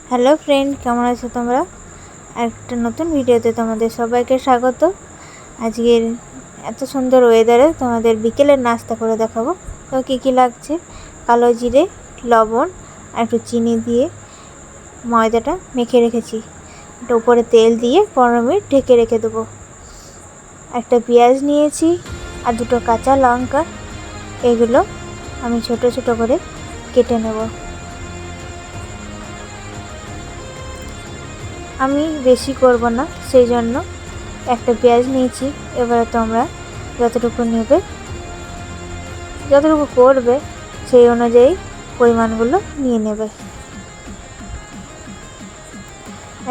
Hello friend, কেমন আছো তোমরা? একটা নতুন ভিডিওতে তোমাদের সবাইকে স্বাগত। আজকের এত সুন্দর ওয়েদারে তোমাদের বিকেলের নাস্তা করে দেখাবো। তো কী লাগছে, কালো জিরে, লবণ আর একটু চিনি দিয়ে ময়দাটা মেখে রেখেছি। এটা উপরে তেল দিয়ে 15 মিনিট ঢেকে রেখে দেবো। একটা পেঁয়াজ নিয়েছি আর দুটো কাঁচা লঙ্কা, এগুলো আমি ছোট ছোট করে কেটে নেব। আমি বেশি করব না, সেই জন্য একটা পেঁয়াজ নিয়েছি। এবারে তোমরা যতটুকু নেবে, যতটুকু করবে সেই অনুযায়ী পরিমাণগুলো নিয়ে নেবে।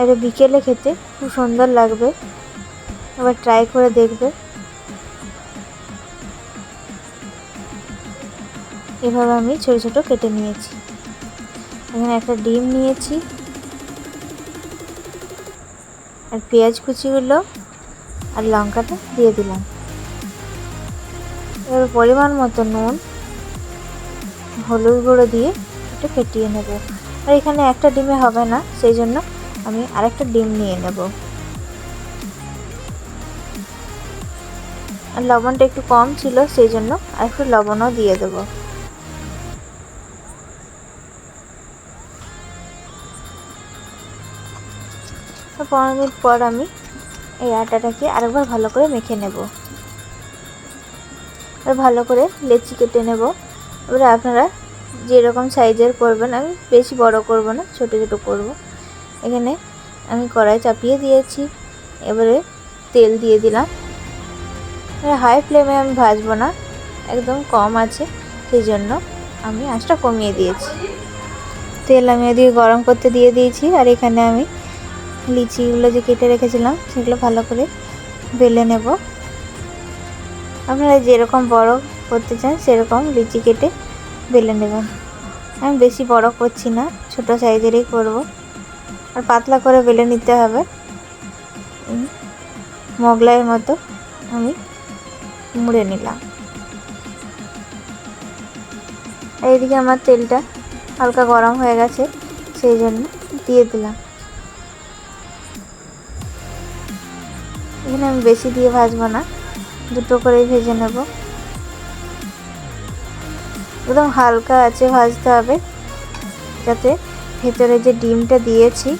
এটা বিকেলে খেতে খুব সুন্দর লাগবে, এবার ট্রাই করে দেখবে। এভাবে আমি ছোট ছোট কেটে নিয়েছি। এখানে একটা ডিম নিয়েছি আর পেঁয়াজ কুচিগুলো আর লঙ্কাটা দিয়ে দিলাম। এবার পরিমাণ মতো নুন, হলুদ গুঁড়ো দিয়ে একটু ফেটিয়ে নেব। আর এখানে একটা ডিমে হবে না, সেই জন্য আমি আরেকটা ডিম নিয়ে নেব। আর লবণটা একটু কম ছিল, সেই জন্য আরেকটু লবণও দিয়ে দেব। তো 15 মিনিট পর আমি এই আটাটাকে আরেকবার ভালো করে মেখে নেব। আর ভালো করে লেচি কেটে নেব। এবারে আপনারা যেরকম সাইজের করবেন, আমি বেশি বড় করব না, ছোট ছোট করব। এখানে আমি কড়াই চাপিয়ে দিয়েছি, এবারে তেল দিয়ে দিলাম। হাই ফ্লেমে আমি ভাজবো না, একদম কম আছে, সেই জন্য আমি আঁচটা কমিয়ে দিয়েছি। তেল আমি এদিকে গরম করতে দিয়ে দিয়েছি। আর এখানে আমি লিচিগুলো যে কেটে রেখেছিলাম সেগুলো ভালো করে বেলে নেব। আপনারা যেরকম বড় করতে চান সেরকম লিচি কেটে বেলে নেবেন। আমি বেশি বড় করছি না, ছোট সাইজেরই করব। আর পাতলা করে বেলে নিতে হবে, মোগলাইয়ের মতো আমি মুড়ে নিলাম। এইদিকে আমার তেলটা হালকা গরম হয়ে গেছে, সেই জন্য দিয়ে দিলাম। এখানে আমি বেশি দিয়ে ভাজবো না, দুটো করেই ভেজে নেব। একদম হালকা আছে ভাজতে হবে, যাতে ভেতরে যে ডিমটা দিয়েছি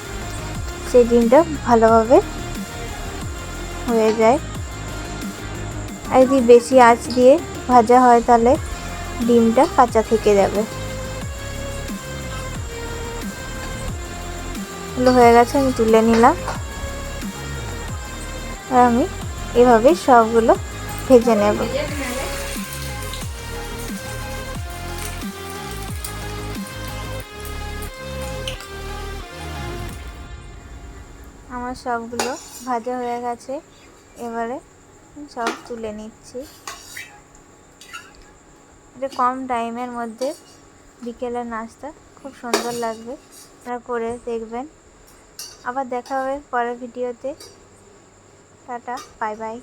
সেই ডিমটা ভালোভাবে হয়ে যায়। আর যদি বেশি আঁচ দিয়ে ভাজা হয় তাহলে ডিমটা কাঁচা থেকে যাবে। এগুলো হয়ে গেছে, আমি তুলে নিলাম। আর আমি এভাবে সবগুলো ভেজে নেব। আমার সবগুলো ভাজা হয়ে গেছে, এবারে সব তুলে নিচ্ছি। এটা কম টাইমের মধ্যে বিকেলের নাস্তা খুব সুন্দর লাগবে, আপনারা করে দেখবেন। আবার দেখা হবে পরের ভিডিওতে। Tata, bye bye.